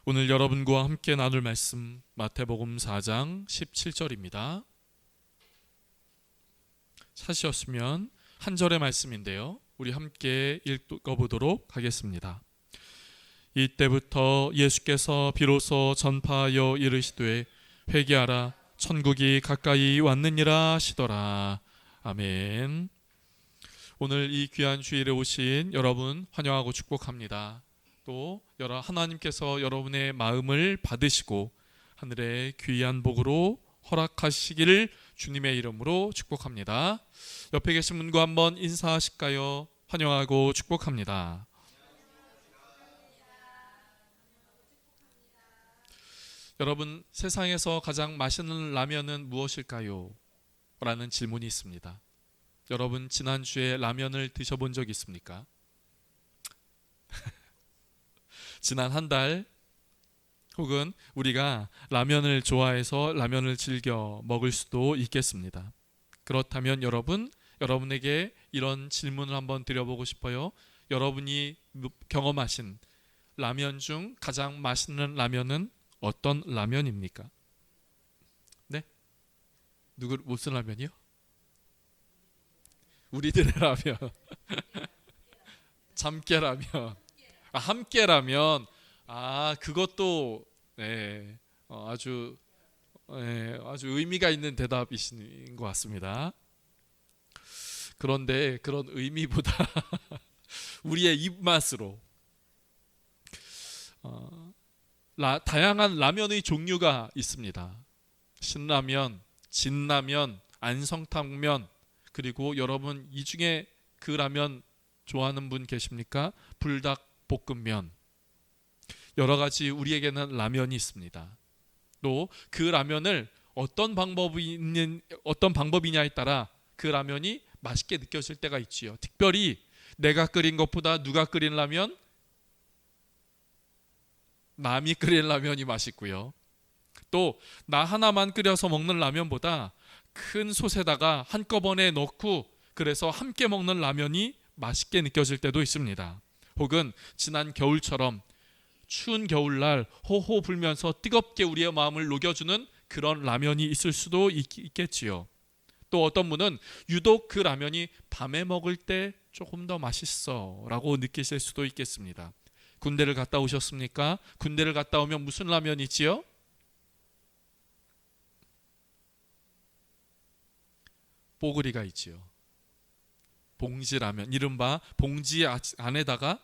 오늘 여러분과 함께 나눌 말씀 마태복음 4장 17절입니다. 찾으셨으면 한 절의 말씀인데요, 우리 함께 읽어보도록 하겠습니다. 이때부터 예수께서 비로소 전파하여 이르시되 회개하라, 천국이 가까이 왔느니라 하시더라. 아멘. 오늘 이 귀한 주일에 오신 여러분 환영하고 축복합니다. 또 하나님께서 여러분의 마음을 받으시고 하늘의 귀한 복으로 허락하시기를 주님의 이름으로 축복합니다. 옆에 계신 분과 한번 인사하실까요? 환영하고 축복합니다. 여러분, 세상에서 가장 맛있는 라면은 무엇일까요? 라는 질문이 있습니다. 여러분, 지난주에 라면을 드셔본 적 있습니까? 지난 한 달 혹은 우리가 라면을 좋아해서 라면을 즐겨 먹을 수도 있겠습니다. 그렇다면 여러분에게 이런 질문을 한번 드려보고 싶어요. 여러분이 경험하신 라면 중 가장 맛있는 라면은 어떤 라면입니까? 네? 무슨 라면이요? 우리들의 라면. 참깨라면. 함께라면, 그것도 네, 아주 의미가 있는 대답이신 것 같습니다. 그런데 그런 의미보다 우리의 입맛으로 다양한 라면의 종류가 있습니다. 신라면, 진라면, 안성탕면, 그리고 여러분 이 중에 그 라면 좋아하는 분 계십니까? 불닭볶음면. 여러 가지 우리에게는 라면이 있습니다. 또 그 라면을 어떤 방법이냐에 따라 그 라면이 맛있게 느껴질 때가 있지요. 특별히 내가 끓인 것보다 누가 끓인 라면? 남이 끓인 라면이 맛있고요. 또 나 하나만 끓여서 먹는 라면보다 큰 솥에다가 한꺼번에 넣고 그래서 함께 먹는 라면이 맛있게 느껴질 때도 있습니다. 혹은 지난 겨울처럼 추운 겨울날 호호 불면서 뜨겁게 우리의 마음을 녹여주는 그런 라면이 있을 수도 있겠지요. 또 어떤 분은 유독 그 라면이 밤에 먹을 때 조금 더 맛있어 라고 느끼실 수도 있겠습니다. 군대를 갔다 오셨습니까? 군대를 갔다 오면 무슨 라면이 있지요? 뽀글이가 있지요. 봉지라면, 이른바 봉지 안에다가,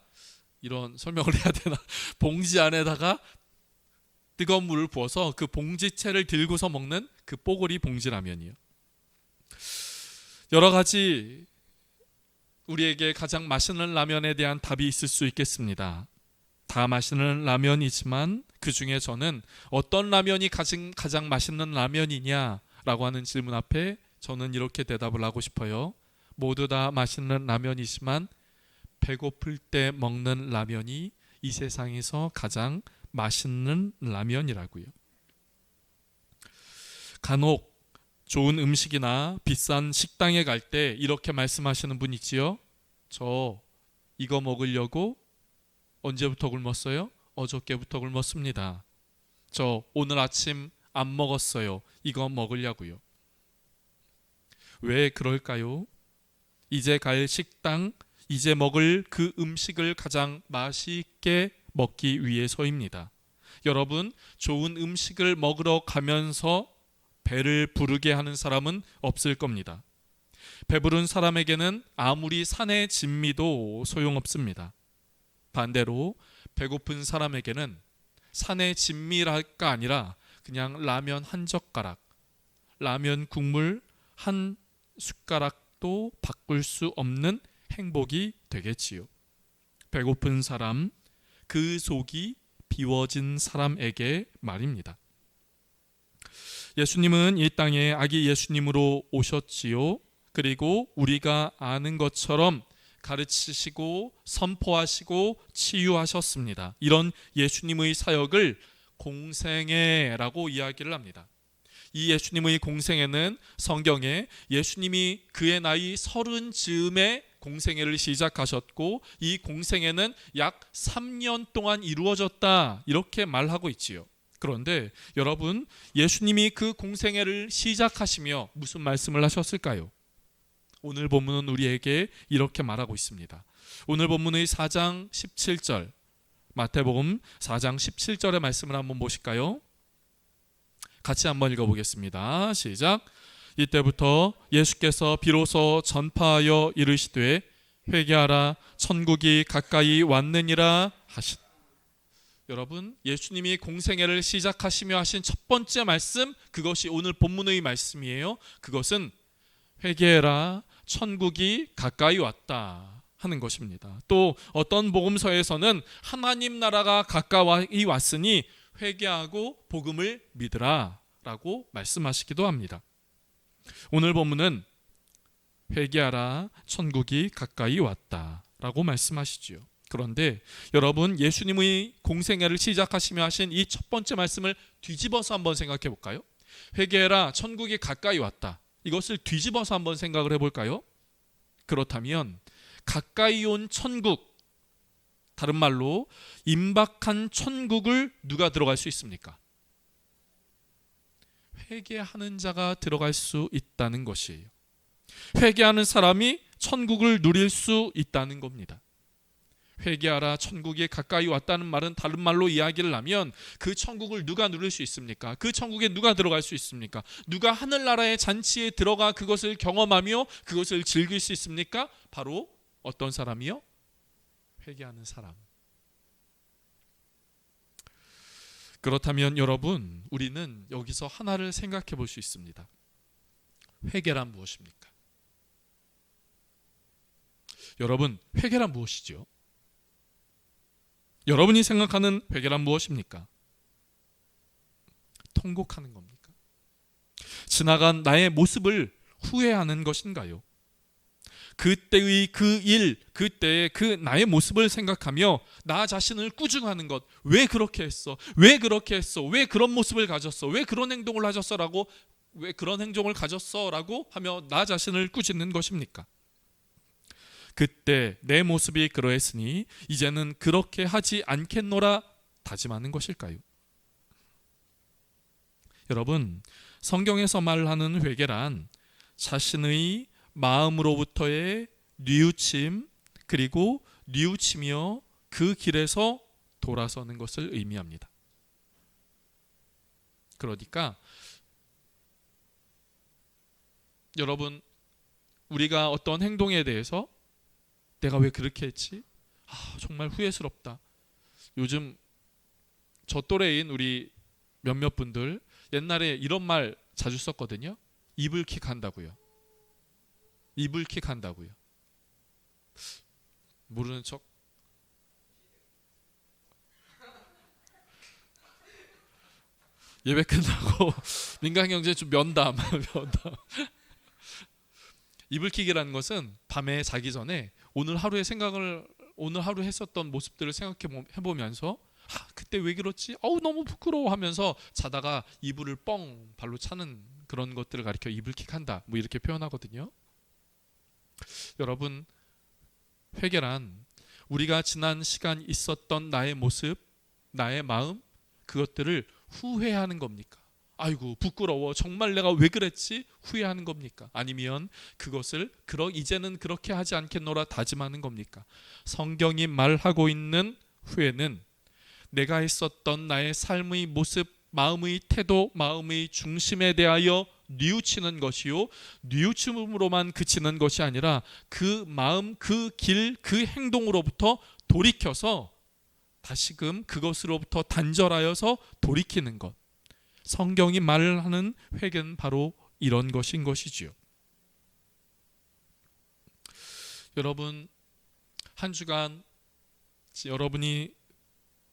이런 설명을 해야 되나? 봉지 안에다가 뜨거운 물을 부어서 그 봉지채를 들고서 먹는 그 뽀글이 봉지라면이요. 여러 가지 우리에게 가장 맛있는 라면에 대한 답이 있을 수 있겠습니다. 다 맛있는 라면이지만 그 중에 저는 어떤 라면이 가장 맛있는 라면이냐라고 하는 질문 앞에 저는 이렇게 대답을 하고 싶어요. 모두 다 맛있는 라면이지만 배고플 때 먹는 라면이 이 세상에서 가장 맛있는 라면이라고요. 간혹 좋은 음식이나 비싼 식당에 갈 때 이렇게 말씀하시는 분 있지요. 저 이거 먹으려고 언제부터 굶었어요? 어저께부터 굶었습니다. 저 오늘 아침 안 먹었어요. 이거 먹으려고요. 왜 그럴까요? 이제 갈 식당, 이제 먹을 그 음식을 가장 맛있게 먹기 위해서입니다. 여러분, 좋은 음식을 먹으러 가면서 배를 부르게 하는 사람은 없을 겁니다. 배부른 사람에게는 아무리 산의 진미도 소용없습니다. 반대로 배고픈 사람에게는 산의 진미랄까 아니라 그냥 라면 한 젓가락, 라면 국물 한 숟가락도 바꿀 수 없는 행복이 되겠지요. 배고픈 사람, 그 속이 비워진 사람에게 말입니다. 예수님은 이 땅에 아기 예수님으로 오셨지요. 그리고 우리가 아는 것처럼 가르치시고 선포하시고 치유하셨습니다. 이런 예수님의 사역을 공생애라고 이야기를 합니다. 이 예수님의 공생애는 성경에 예수님이 그의 나이 30 즈음에 공생애를 시작하셨고 이 공생애는 약 3년 동안 이루어졌다 이렇게 말하고 있지요. 그런데 여러분, 예수님이 그 공생애를 시작하시며 무슨 말씀을 하셨을까요? 오늘 본문은 우리에게 이렇게 말하고 있습니다. 오늘 본문의 4장 17절, 마태복음 4장 17절의 말씀을 한번 보실까요? 같이 한번 읽어보겠습니다. 시작. 이때부터 예수께서 비로소 전파하여 이르시되 회개하라 천국이 가까이 왔느니라 하신. 여러분, 예수님이 공생애를 시작하시며 하신 첫 번째 말씀, 그것이 오늘 본문의 말씀이에요. 그것은 회개해라 천국이 가까이 왔다 하는 것입니다. 또 어떤 복음서에서는 하나님 나라가 가까이 왔으니 회개하고 복음을 믿으라 라고 말씀하시기도 합니다. 오늘 본문은 회개하라 천국이 가까이 왔다 라고 말씀하시지요. 그런데 여러분, 예수님의 공생애를 시작하시며 하신 이 첫 번째 말씀을 뒤집어서 한번 생각해 볼까요? 회개해라 천국이 가까이 왔다, 이것을 뒤집어서 한번 생각을 해볼까요? 그렇다면 가까이 온 천국, 다른 말로 임박한 천국을 누가 들어갈 수 있습니까? 회개하는 자가 들어갈 수 있다는 것이에요. 회개하는 사람이 천국을 누릴 수 있다는 겁니다. 회개하라 천국이 가까이 왔다는 말은 다른 말로 이야기를 하면 그 천국을 누가 누릴 수 있습니까? 그 천국에 누가 들어갈 수 있습니까? 누가 하늘나라의 잔치에 들어가 그것을 경험하며 그것을 즐길 수 있습니까? 바로 어떤 사람이요? 회개하는 사람. 그렇다면 여러분, 우리는 여기서 하나를 생각해 볼 수 있습니다. 회개란 무엇입니까? 여러분, 회개란 무엇이죠? 여러분이 생각하는 회개란 무엇입니까? 통곡하는 겁니까? 지나간 나의 모습을 후회하는 것인가요? 그때의 그 일, 그때의 그 나의 모습을 생각하며 나 자신을 꾸중하는 것. 왜 그렇게 했어? 왜 그렇게 했어? 왜 그런 모습을 가졌어? 왜 그런 행동을 하셨어? 라고, 왜 그런 행동을 가졌어? 라고 하며 나 자신을 꾸짖는 것입니까? 그때 내 모습이 그러했으니 이제는 그렇게 하지 않겠노라 다짐하는 것일까요? 여러분, 성경에서 말하는 회개란 자신의 마음으로부터의 뉘우침, 그리고 뉘우치며 그 길에서 돌아서는 것을 의미합니다. 그러니까 여러분, 우리가 어떤 행동에 대해서 내가 왜 그렇게 했지? 정말 후회스럽다. 요즘 저 또래인 우리 몇몇 분들 옛날에 이런 말 자주 썼거든요. 이불킥 한다고요. 이불킥 한다고요. 모르는 척? 예배 끝나고 민간경제 좀 면담. 이불킥이라는 것은 밤에 자기 전에 오늘 하루의 생각을, 오늘 하루 했었던 모습들을 생각해보면서 그때 왜 그렇지? 너무 부끄러워 하면서 자다가 이불을 뻥 발로 차는 그런 것들을 가리켜 이불킥한다, 뭐 이렇게 표현하거든요. 여러분, 회개란 우리가 지난 시간 있었던 나의 모습, 나의 마음, 그것들을 후회하는 겁니까? 아이고 부끄러워, 정말 내가 왜 그랬지? 후회하는 겁니까? 아니면 그것을 이제는 그렇게 하지 않겠노라 다짐하는 겁니까? 성경이 말하고 있는 후회는 내가 있었던 나의 삶의 모습, 마음의 태도, 마음의 중심에 대하여 뉘우치는 것이요, 뉘우침으로만 그치는 것이 아니라 그 마음, 그 길, 그 행동으로부터 돌이켜서 다시금 그것으로부터 단절하여서 돌이키는 것. 성경이 말하는 회개는 바로 이런 것인 것이지요. 여러분, 한 주간, 여러분이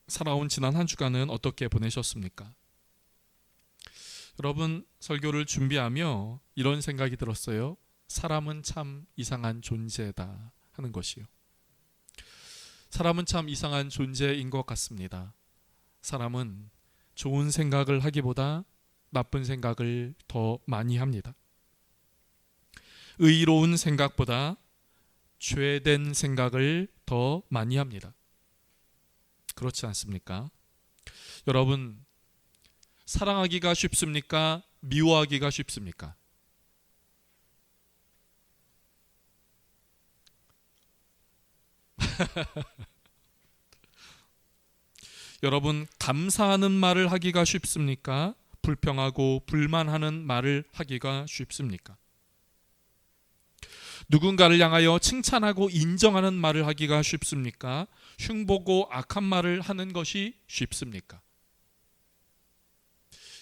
살아온 지난 한 주간은 어떻게 보내셨습니까? 여러분, 설교를 준비하며 이런 생각이 들었어요. 사람은 참 이상한 존재다 하는 것이요. 사람은 참 이상한 존재인 것 같습니다. 사람은 좋은 생각을 하기보다 나쁜 생각을 더 많이 합니다. 의로운 생각보다 죄된 생각을 더 많이 합니다. 그렇지 않습니까? 여러분, 사랑하기가 쉽습니까? 미워하기가 쉽습니까? 여러분, 감사하는 말을 하기가 쉽습니까? 불평하고 불만하는 말을 하기가 쉽습니까? 누군가를 향하여 칭찬하고 인정하는 말을 하기가 쉽습니까? 흉보고 악한 말을 하는 것이 쉽습니까?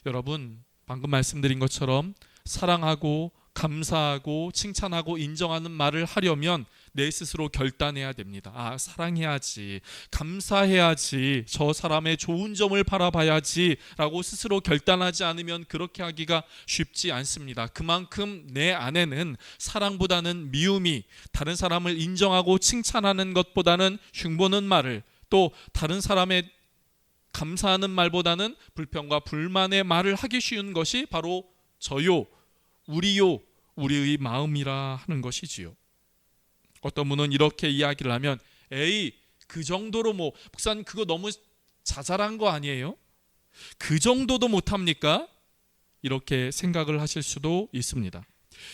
여러분, 방금 말씀드린 것처럼 사랑하고 감사하고 칭찬하고 인정하는 말을 하려면 내 스스로 결단해야 됩니다. 아, 사랑해야지, 감사해야지, 저 사람의 좋은 점을 바라봐야지 라고 스스로 결단하지 않으면 그렇게 하기가 쉽지 않습니다. 그만큼 내 안에는 사랑보다는 미움이, 다른 사람을 인정하고 칭찬하는 것보다는 흉보는 말을, 또 다른 사람의 감사하는 말보다는 불평과 불만의 말을 하기 쉬운 것이 바로 저요, 우리요, 우리의 마음이라 하는 것이지요. 어떤 분은 이렇게 이야기를 하면, 에이, 그 정도로 목사님 그거 너무 자잘한 거 아니에요? 그 정도도 못합니까? 이렇게 생각을 하실 수도 있습니다.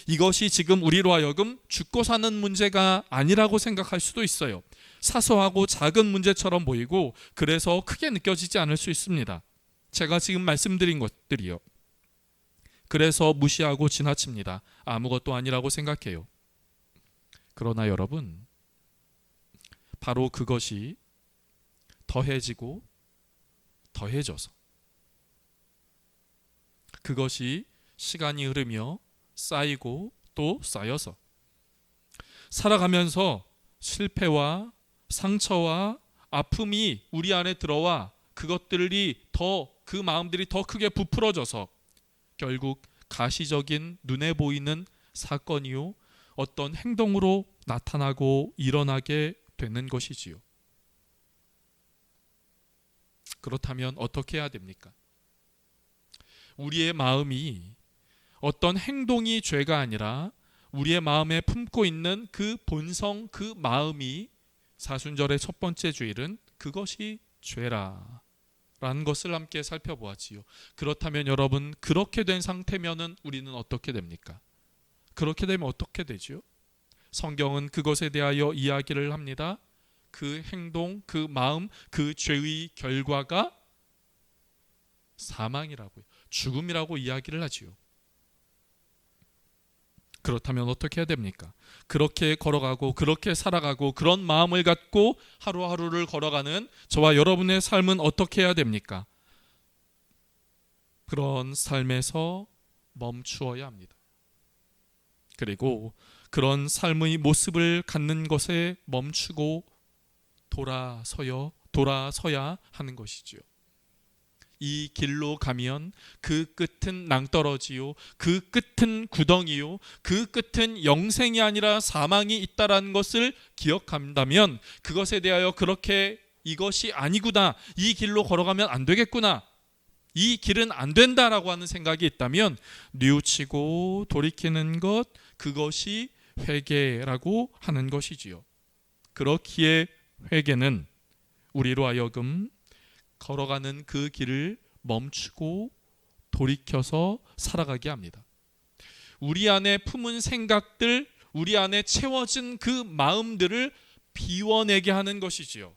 이것이 지금 우리로 하여금 죽고 사는 문제가 아니라고 생각할 수도 있어요. 사소하고 작은 문제처럼 보이고 그래서 크게 느껴지지 않을 수 있습니다. 제가 지금 말씀드린 것들이요. 그래서 무시하고 지나칩니다. 아무것도 아니라고 생각해요. 그러나 여러분, 바로 그것이 더해지고 더해져서, 그것이 시간이 흐르며 쌓이고 또 쌓여서 살아가면서 실패와 상처와 아픔이 우리 안에 들어와 그것들이 그 마음들이 더 크게 부풀어져서 결국 가시적인 눈에 보이는 사건이요, 어떤 행동으로 나타나고 일어나게 되는 것이지요. 그렇다면 어떻게 해야 됩니까? 우리의 마음이, 어떤 행동이 죄가 아니라 우리의 마음에 품고 있는 그 본성, 그 마음이, 사순절의 첫 번째 주일은 그것이 죄라 라는 것을 함께 살펴보았지요. 그렇다면 여러분, 그렇게 된 상태면은 우리는 어떻게 됩니까? 그렇게 되면 어떻게 되지요? 성경은 그것에 대하여 이야기를 합니다. 그 행동, 그 마음, 그 죄의 결과가 사망이라고요, 죽음이라고 이야기를 하지요. 그렇다면 어떻게 해야 됩니까? 그렇게 걸어가고 그렇게 살아가고 그런 마음을 갖고 하루하루를 걸어가는 저와 여러분의 삶은 어떻게 해야 됩니까? 그런 삶에서 멈추어야 합니다. 그리고 그런 삶의 모습을 갖는 것에 멈추고 돌아서야 하는 것이지요. 이 길로 가면 그 끝은 낭떠러지요, 그 끝은 구덩이요, 그 끝은 영생이 아니라 사망이 있다라는 것을 기억한다면, 그것에 대하여 그렇게 이것이 아니구나, 이 길로 걸어가면 안 되겠구나, 이 길은 안 된다라고 하는 생각이 있다면 뉘우치고 돌이키는 것, 그것이 회개라고 하는 것이지요. 그렇기에 회개는 우리로 하여금 걸어가는 그 길을 멈추고 돌이켜서 살아가게 합니다. 우리 안에 품은 생각들, 우리 안에 채워진 그 마음들을 비워내게 하는 것이지요.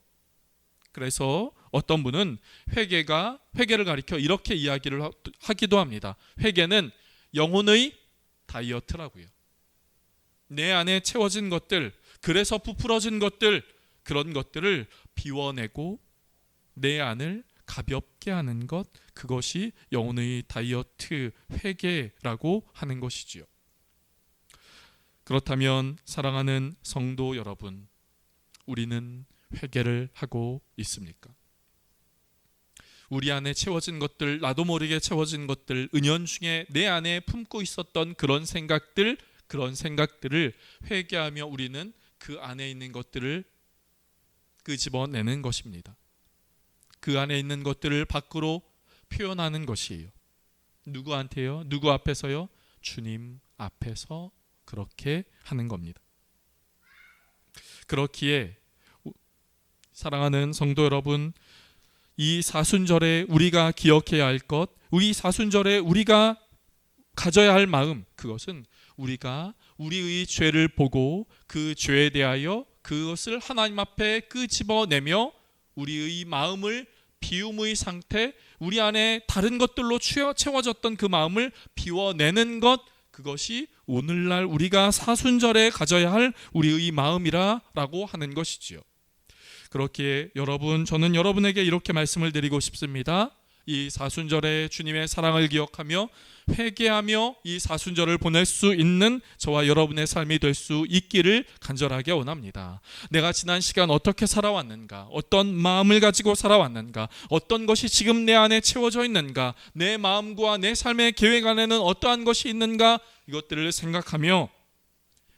그래서 어떤 분은 회개를 가리켜 이렇게 이야기를 하기도 합니다. 회개는 영혼의 다이어트라고요. 내 안에 채워진 것들, 그래서 부풀어진 것들, 그런 것들을 비워내고 내 안을 가볍게 하는 것, 그것이 영혼의 다이어트, 회개라고 하는 것이지요. 그렇다면 사랑하는 성도 여러분, 우리는 회개를 하고 있습니까? 우리 안에 채워진 것들, 나도 모르게 채워진 것들, 은연중에 내 안에 품고 있었던 그런 생각들을 회개하며 우리는 그 안에 있는 것들을 끄집어내는 것입니다. 그 안에 있는 것들을 밖으로 표현하는 것이에요. 누구한테요? 누구 앞에서요? 주님 앞에서 그렇게 하는 겁니다. 그렇기에 사랑하는 성도 여러분, 이 사순절에 우리가 기억해야 할 것, 우리 사순절에 우리가 가져야 할 마음, 그것은 우리가 우리의 죄를 보고 그 죄에 대하여 그것을 하나님 앞에 끄집어내며 우리의 마음을 비움의 상태, 우리 안에 다른 것들로 채워졌던 그 마음을 비워내는 것, 그것이 오늘날 우리가 사순절에 가져야 할 우리의 마음이라고 하는 것이지요. 그렇기에 여러분, 저는 여러분에게 이렇게 말씀을 드리고 싶습니다. 이 사순절에 주님의 사랑을 기억하며 회개하며 이 사순절을 보낼 수 있는 저와 여러분의 삶이 될 수 있기를 간절하게 원합니다. 내가 지난 시간 어떻게 살아왔는가, 어떤 마음을 가지고 살아왔는가, 어떤 것이 지금 내 안에 채워져 있는가, 내 마음과 내 삶의 계획 안에는 어떠한 것이 있는가, 이것들을 생각하며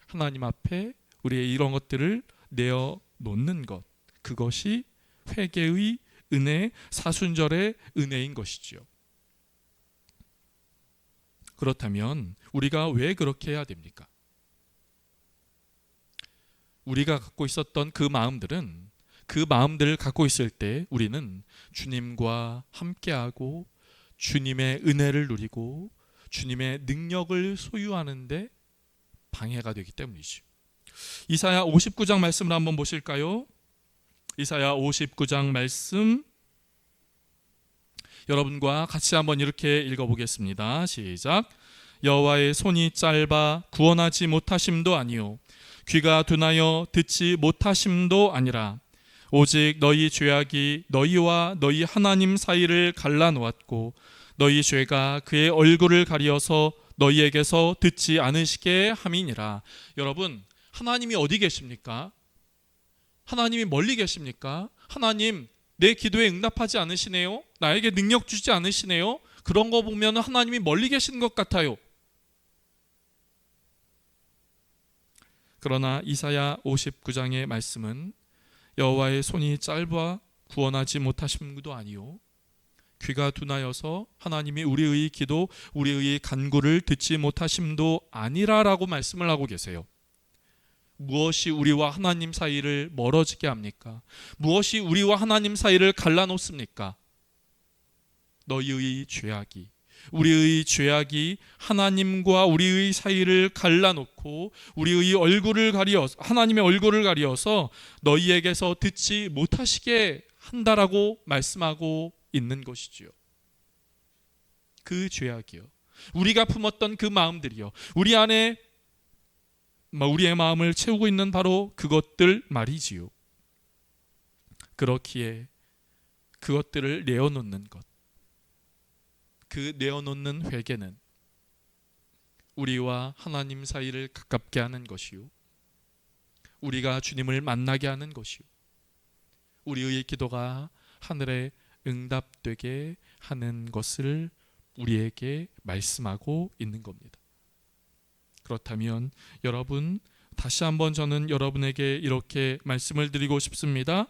하나님 앞에 우리의 이런 것들을 내어놓는 것, 그것이 회개의 은혜, 사순절의 은혜인 것이지요. 그렇다면 우리가 왜 그렇게 해야 됩니까? 우리가 갖고 있었던 그 마음들은, 그 마음들을 갖고 있을 때 우리는 주님과 함께하고 주님의 은혜를 누리고 주님의 능력을 소유하는데 방해가 되기 때문이죠. 이사야 59장 말씀을 한번 보실까요? 이사야 59장 말씀 여러분과 같이 한번 이렇게 읽어보겠습니다. 시작. 여호와의 손이 짧아 구원하지 못하심도 아니요 귀가 둔하여 듣지 못하심도 아니라 오직 너희 죄악이 너희와 너희 하나님 사이를 갈라놓았고 너희 죄가 그의 얼굴을 가리어서 너희에게서 듣지 않으시게 함이니라. 여러분, 하나님이 어디 계십니까? 하나님이 멀리 계십니까? 하나님 내 기도에 응답하지 않으시네요? 나에게 능력 주지 않으시네요? 그런 거 보면 하나님이 멀리 계신 것 같아요. 그러나 이사야 59장의 말씀은 여호와의 손이 짧아 구원하지 못하심도 아니요 귀가 둔하여서 하나님이 우리의 기도, 우리의 간구를 듣지 못하심도 아니라라고 말씀을 하고 계세요. 무엇이 우리와 하나님 사이를 멀어지게 합니까? 무엇이 우리와 하나님 사이를 갈라놓습니까? 너희의 죄악이, 우리의 죄악이 하나님과 우리의 사이를 갈라놓고 우리의 얼굴을 가리어서, 하나님의 얼굴을 가리어서 너희에게서 듣지 못하시게 한다라고 말씀하고 있는 것이지요. 그 죄악이요, 우리가 품었던 그 마음들이요, 우리 안에 우리의 마음을 채우고 있는 바로 그것들 말이지요. 그렇기에 그것들을 내어놓는 것, 그 내어놓는 회개는 우리와 하나님 사이를 가깝게 하는 것이요, 우리가 주님을 만나게 하는 것이요, 우리의 기도가 하늘에 응답되게 하는 것을 우리에게 말씀하고 있는 겁니다. 그렇다면 여러분, 다시 한번 저는 여러분에게 이렇게 말씀을 드리고 싶습니다.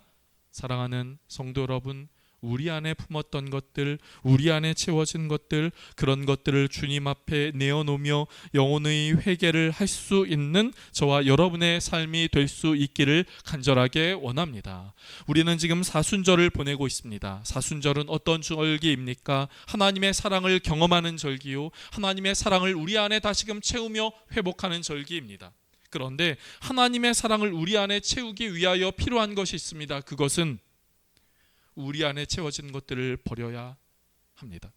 사랑하는 성도 여러분, 우리 안에 품었던 것들, 우리 안에 채워진 것들, 그런 것들을 주님 앞에 내어놓으며 영혼의 회개를 할 수 있는 저와 여러분의 삶이 될 수 있기를 간절하게 원합니다. 우리는 지금 사순절을 보내고 있습니다. 사순절은 어떤 절기입니까? 하나님의 사랑을 경험하는 절기요, 하나님의 사랑을 우리 안에 다시금 채우며 회복하는 절기입니다. 그런데 하나님의 사랑을 우리 안에 채우기 위하여 필요한 것이 있습니다. 그것은 우리 안에 채워진 것들을 버려야 합니다.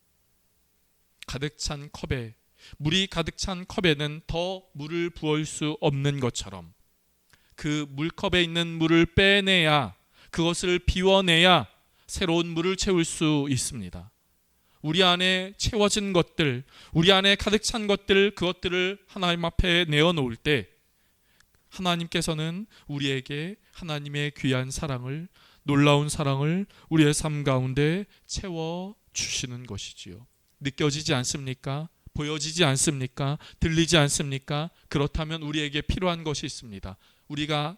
가득 찬 컵에, 물이 가득 찬 컵에는 더 물을 부을 수 없는 것처럼 그 물컵에 있는 물을 빼내야, 그것을 비워내야 새로운 물을 채울 수 있습니다. 우리 안에 채워진 것들, 우리 안에 가득 찬 것들, 그것들을 하나님 앞에 내어놓을 때 하나님께서는 우리에게 하나님의 귀한 사랑을, 놀라운 사랑을 우리의 삶 가운데 채워주시는 것이지요. 느껴지지 않습니까? 보여지지 않습니까? 들리지 않습니까? 그렇다면 우리에게 필요한 것이 있습니다. 우리가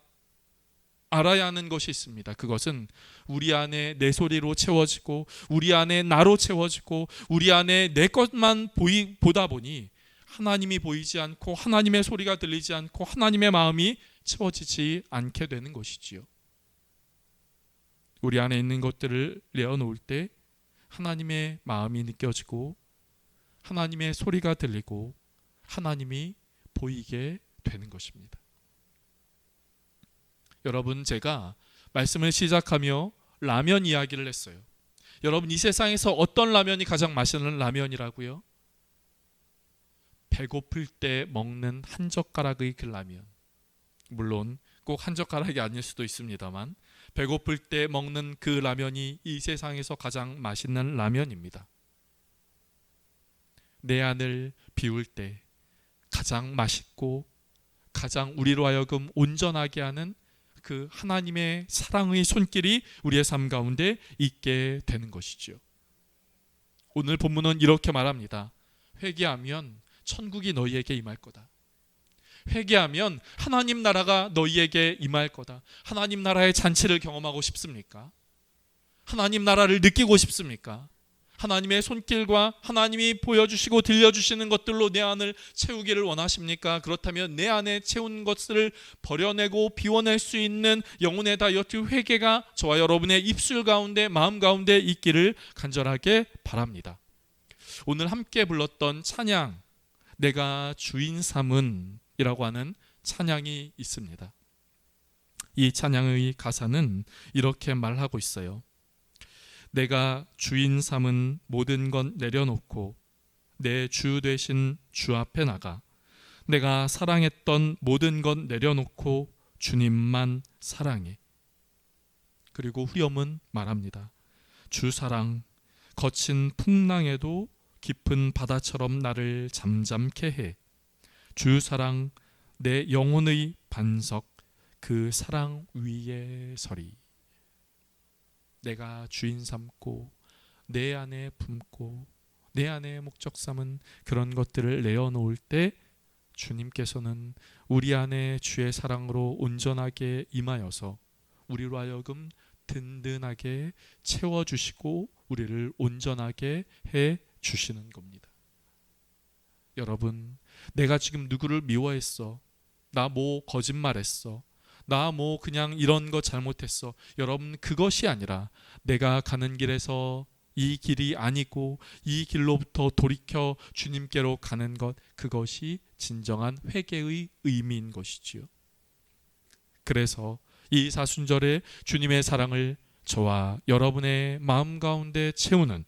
알아야 하는 것이 있습니다. 그것은 우리 안에 내 소리로 채워지고 우리 안에 나로 채워지고 우리 안에 내 것만 보다 보니 하나님이 보이지 않고 하나님의 소리가 들리지 않고 하나님의 마음이 채워지지 않게 되는 것이지요. 우리 안에 있는 것들을 내어놓을 때 하나님의 마음이 느껴지고 하나님의 소리가 들리고 하나님이 보이게 되는 것입니다. 여러분, 제가 말씀을 시작하며 라면 이야기를 했어요. 여러분, 이 세상에서 어떤 라면이 가장 맛있는 라면이라고요? 배고플 때 먹는 한 젓가락의 그 라면. 물론 꼭 한 젓가락이 아닐 수도 있습니다만 배고플 때 먹는 그 라면이 이 세상에서 가장 맛있는 라면입니다. 내 안을 비울 때 가장 맛있고 가장 우리로 하여금 온전하게 하는 그 하나님의 사랑의 손길이 우리의 삶 가운데 있게 되는 것이지요. 오늘 본문은 이렇게 말합니다. 회개하면 천국이 너희에게 임할 거다. 회개하면 하나님 나라가 너희에게 임할 거다. 하나님 나라의 잔치를 경험하고 싶습니까? 하나님 나라를 느끼고 싶습니까? 하나님의 손길과 하나님이 보여주시고 들려주시는 것들로 내 안을 채우기를 원하십니까? 그렇다면 내 안에 채운 것을 버려내고 비워낼 수 있는 영혼의 다이어트 회개가 저와 여러분의 입술 가운데 마음 가운데 있기를 간절하게 바랍니다. 오늘 함께 불렀던 찬양, 내가 주인 삼은 이라고 하는 찬양이 있습니다. 이 찬양의 가사는 이렇게 말하고 있어요. 내가 주인 삼은 모든 것 내려놓고 내 주 되신 주 앞에 나가 내가 사랑했던 모든 것 내려놓고 주님만 사랑해. 그리고 후렴은 말합니다. 주 사랑 거친 풍랑에도 깊은 바다처럼 나를 잠잠케 해. 주 사랑 내 영혼의 반석 그 사랑 위에 서리. 내가 주인 삼고 내 안에 품고 내 안에 목적 삼은 그런 것들을 내어놓을 때 주님께서는 우리 안에 주의 사랑으로 온전하게 임하여서 우리로 하여금 든든하게 채워주시고 우리를 온전하게 해주시는 겁니다. 여러분, 내가 지금 누구를 미워했어? 나 뭐 거짓말했어? 나 뭐 그냥 이런 거 잘못했어? 여러분, 그것이 아니라 내가 가는 길에서 이 길이 아니고 이 길로부터 돌이켜 주님께로 가는 것, 그것이 진정한 회개의 의미인 것이지요. 그래서 이 사순절에 주님의 사랑을 저와 여러분의 마음 가운데 채우는,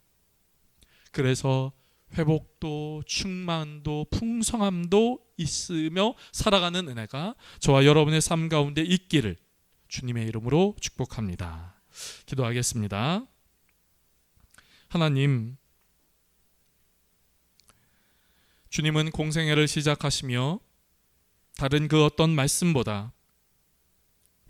그래서 회복도 충만도 풍성함도 있으며 살아가는 은혜가 저와 여러분의 삶 가운데 있기를 주님의 이름으로 축복합니다. 기도하겠습니다. 하나님, 주님은 공생애를 시작하시며 다른 그 어떤 말씀보다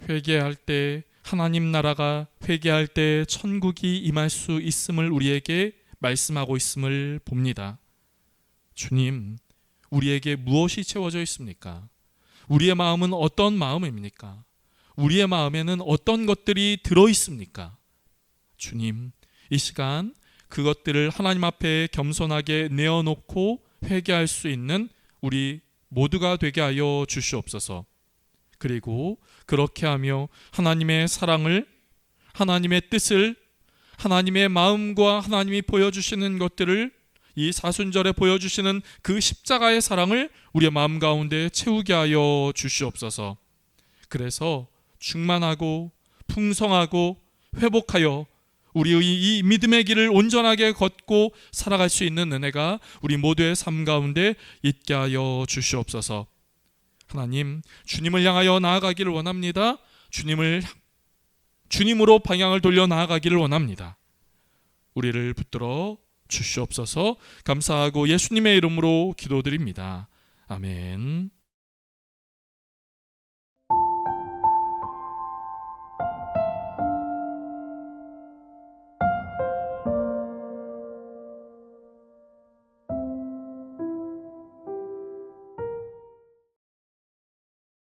회개할 때 하나님 나라가, 회개할 때 천국이 임할 수 있음을 우리에게 말씀하고 있음을 봅니다. 주님, 우리에게 무엇이 채워져 있습니까? 우리의 마음은 어떤 마음입니까? 우리의 마음에는 어떤 것들이 들어 있습니까? 주님, 이 시간 그것들을 하나님 앞에 겸손하게 내어놓고 회개할 수 있는 우리 모두가 되게 하여 주시옵소서. 그리고 그렇게 하며 하나님의 사랑을, 하나님의 뜻을, 하나님의 마음과 하나님이 보여주시는 것들을, 이 사순절에 보여주시는 그 십자가의 사랑을 우리의 마음 가운데 채우게 하여 주시옵소서. 그래서 충만하고 풍성하고 회복하여 우리의 이 믿음의 길을 온전하게 걷고 살아갈 수 있는 은혜가 우리 모두의 삶 가운데 있게 하여 주시옵소서. 하나님, 주님을 향하여 나아가기를 원합니다. 주님으로 방향을 돌려 나아가기를 원합니다. 우리를 붙들어 주시옵소서. 감사하고 예수님의 이름으로 기도드립니다. 아멘.